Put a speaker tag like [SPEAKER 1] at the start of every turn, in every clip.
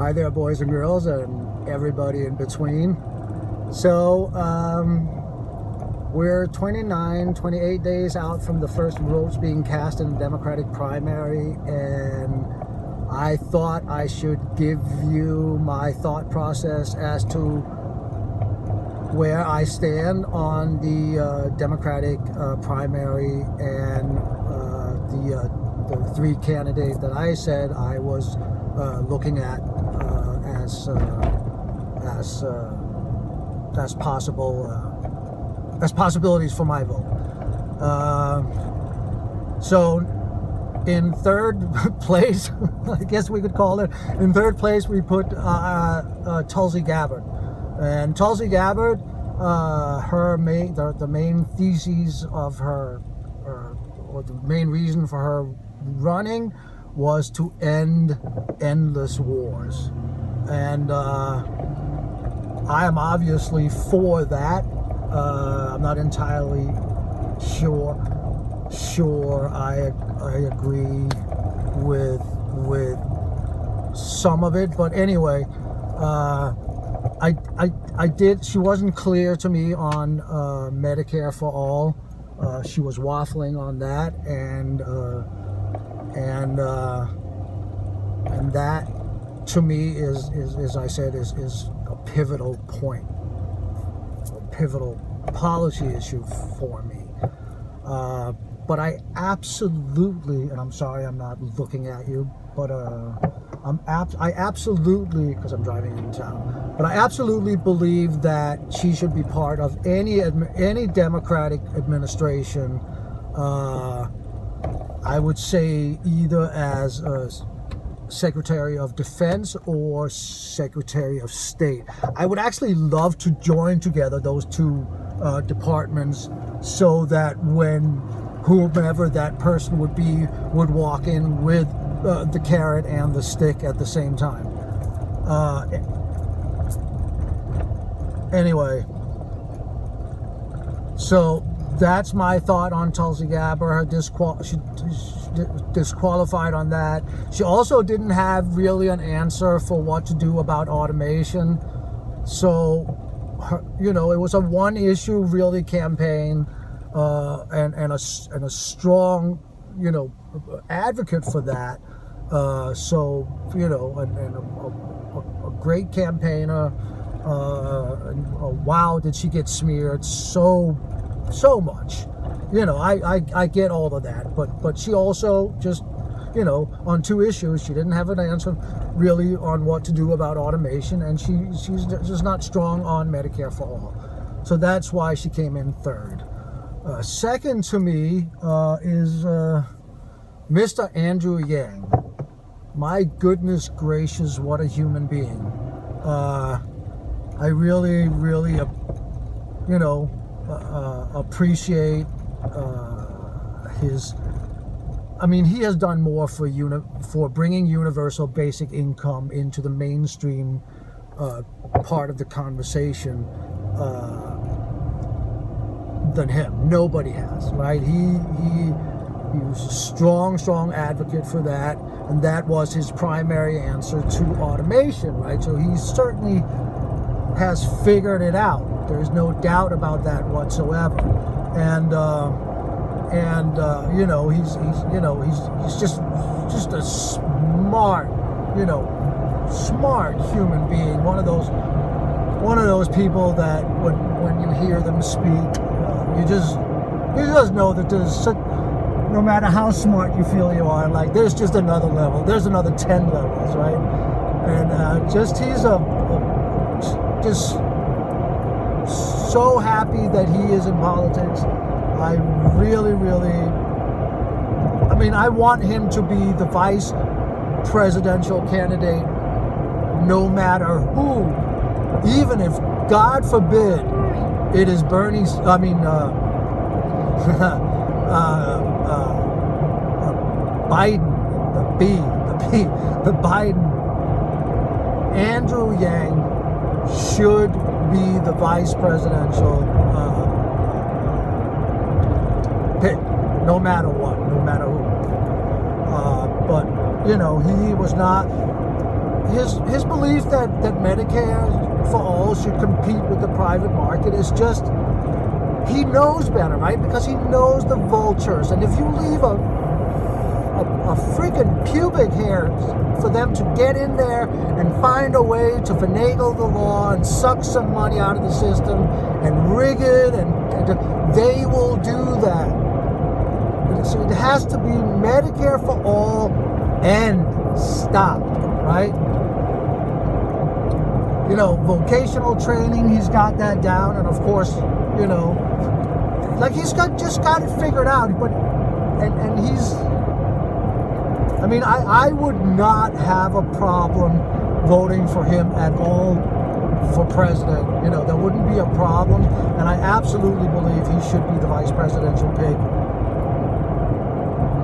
[SPEAKER 1] Hi there, boys and girls, and everybody in between. So, we're 28 days out from the first votes being cast in the Democratic primary, and I thought I should give you my thought process as to where I stand on the Democratic primary and the three candidates that I said I was looking at as possibilities for my vote. So in third place, I guess we could call it, in third place we put Tulsi Gabbard. And Tulsi Gabbard, the main thesis of her, or the main reason for her running was to end endless wars. And I am obviously for that. I'm not entirely sure I agree with some of it, but anyway, I did. She wasn't clear to me on Medicare for all. She was waffling on that, and that to me is as I said is a pivotal point, a pivotal policy issue for me. But I absolutely, and I'm sorry I'm not looking at you, but I absolutely, because I'm driving into town, but I absolutely believe that she should be part of any Democratic administration. I would say either as a Secretary of Defense or Secretary of State. I would actually love to join together those two departments, so that when whomever that person would be would walk in with the carrot and the stick at the same time. Anyway, so that's my thought on Tulsi Gabbard. She disqualified on that. She also didn't have really an answer for what to do about automation. So, it was a one-issue really campaign, and a strong, advocate for that. A great campaigner. Wow, did she get smeared so much? I get all of that, but she also just, on two issues, she didn't have an answer really on what to do about automation, and she's just not strong on Medicare for all. So that's why she came in third. Second to me is Mr. Andrew Yang. My goodness gracious, what a human being. I really, really, appreciate his. He has done more for bringing universal basic income into the mainstream part of the conversation than him. Nobody has, right? He was a strong advocate for that, and that was his primary answer to automation, right? So he certainly has figured it out. There's no doubt about that whatsoever. And he's just a smart human being. One of those people that when you hear them speak, you just know that no matter how smart you feel you are, like there's just another level. There's another 10 levels, right? And he's just so happy that he is in politics. I really, I want him to be the vice presidential candidate no matter who, even if, God forbid, it is Biden, the Biden. Andrew Yang should be the vice presidential pick, no matter what, no matter who. But he was not his belief that Medicare for all should compete with the private market is just, he knows better, right? Because he knows the vultures. And if you leave a freaking pubic hair for them to get in there and find a way to finagle the law and suck some money out of the system and rig it, and they will do that. So it has to be Medicare for all and stop, right? You know, vocational training, he's got that down, and of course, you know, like he's just got it figured out. But and he's, I mean, I would not have a problem voting for him at all for president. You know, there wouldn't be a problem, and I absolutely believe he should be the vice presidential pick,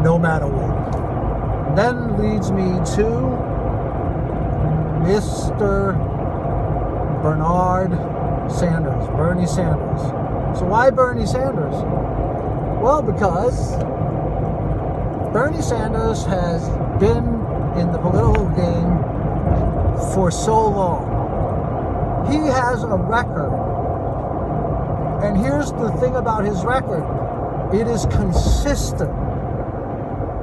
[SPEAKER 1] no matter what. Then leads me to Mr. Bernard Sanders, Bernie Sanders. So why Bernie Sanders? Well, because Bernie Sanders has been in the political game for so long. He has a record. And here's the thing about his record. It is consistent.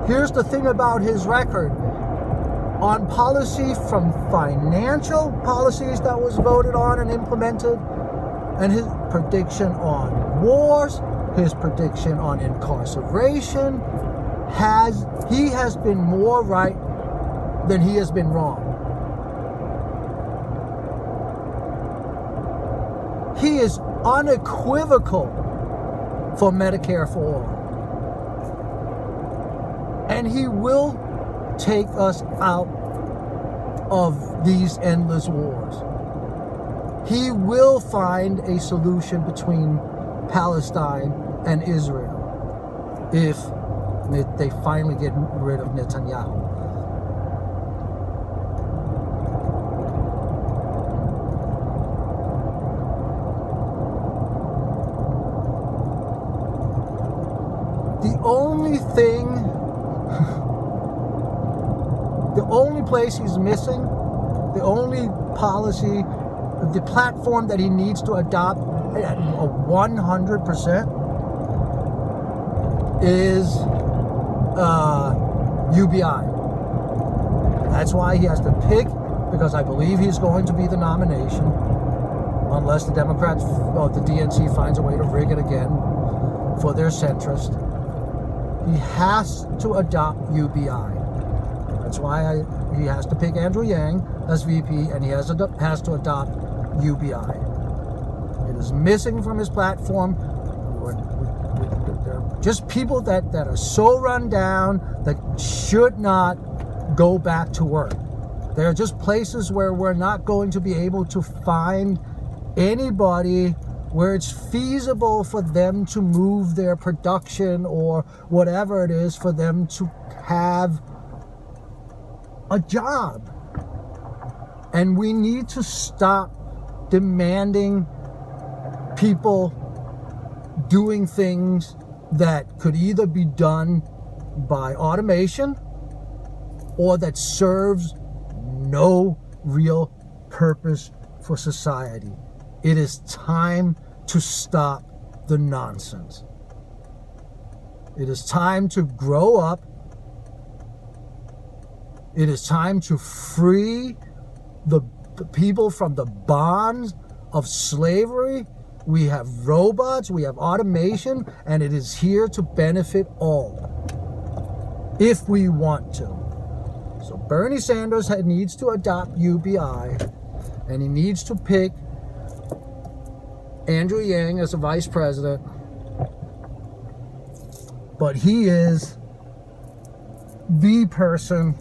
[SPEAKER 1] Here's the thing about his record. On policy, from financial policies that was voted on and implemented, and his prediction on wars, his prediction on incarceration, he has been more right than he has been wrong. He is unequivocal for Medicare for all. And he will take us out of these endless wars. He will find a solution between Palestine and Israel if they finally get rid of Netanyahu. The only place he's missing, the only policy, the platform that he needs to adopt 100% is UBI. That's why he has to pick, because I believe he's going to be the nomination, unless the Democrats, or the DNC finds a way to rig it again for their centrist. He has to adopt UBI. That's why he has to pick Andrew Yang as VP, and he has to adopt UBI. It is missing from his platform. They're just people that are so run down that should not go back to work. They're just places where we're not going to be able to find anybody where it's feasible for them to move their production or whatever it is for them to have a job. And we need to stop demanding people doing things that could either be done by automation or that serves no real purpose for society. It is time to stop the nonsense. It is time to grow up. It is time to free the people from the bonds of slavery. We have robots, we have automation, and it is here to benefit all, if we want to. So Bernie Sanders needs to adopt UBI, and he needs to pick Andrew Yang as a vice president. But he is the person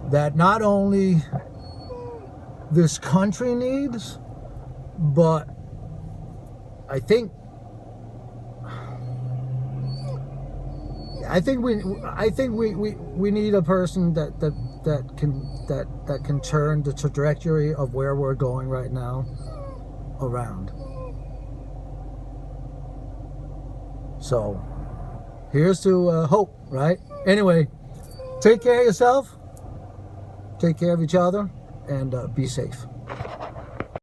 [SPEAKER 1] that not only this country needs, but I think we need a person that can turn the trajectory of where we're going right now around. So here's to hope, right? Anyway, take care of yourself. Take care of each other and be safe.